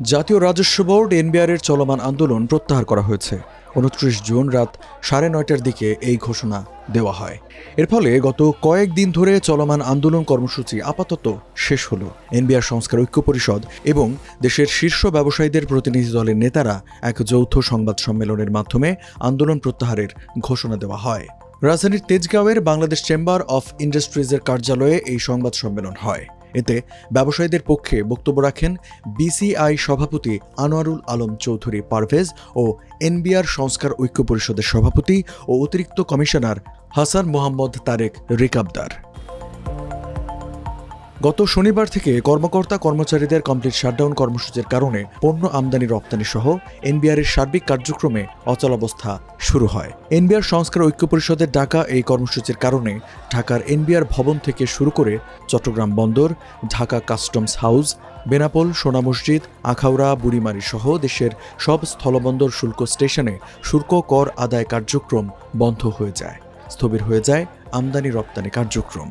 জাতীয় রাজস্ব বোর্ড এনবিআরের চলমান আন্দোলন প্রত্যাহার করা হয়েছে। ২৯ জুন রাত ৯:৩০টার দিকে এই ঘোষণা দেওয়া হয়। এর ফলে গত কয়েকদিন ধরে চলমান আন্দোলন কর্মসূচি আপাতত শেষ হলো। এনবিআর সংস্কার ঐক্য পরিষদ এবং দেশের শীর্ষ ব্যবসায়ীদের প্রতিনিধি দলের নেতারা এক যৌথ সংবাদ সম্মেলনের মাধ্যমে আন্দোলন প্রত্যাহারের ঘোষণা দেওয়া হয়। রাজধানীর তেজগাঁওয়ের বাংলাদেশ চেম্বার অফ ইন্ডাস্ট্রিজের কার্যালয়ে এই সংবাদ সম্মেলন হয়। এতে ব্যবসায়ীদের পক্ষে বক্তব্য রাখেন বিসিআই সভাপতি আনোয়ারুল আলম চৌধুরী পারভেজ ও এনবিআর সংস্কার ঐক্য পরিষদের সভাপতি ও অতিরিক্ত কমিশনার হাসান মোহাম্মদ তারেক রিকাবদার। গত শনিবার থেকে কর্মকর্তা কর্মচারীদের কমপ্লিট শাটডাউন কর্মসূচির কারণে পণ্য আমদানি রপ্তানি সহ এনবিআরের সার্বিক কার্যক্রমে অচলাবস্থা শুরু হয়। এনবিআর সংস্কার ঐক্য পরিষদের ডাকা এই কর্মসূচির কারণে ঢাকার এনবিআর ভবন থেকে শুরু করে চট্টগ্রাম বন্দর, ঢাকা কাস্টমস হাউস, বেনাপোল, সোনা মসজিদ, আখাউড়া, বুড়িমারি সহ দেশের সব স্থলবন্দর শুল্ক স্টেশনে শুল্ক কর আদায় কার্যক্রম বন্ধ হয়ে যায়। স্থবির হয়ে যায় আমদানি রপ্তানি কার্যক্রম।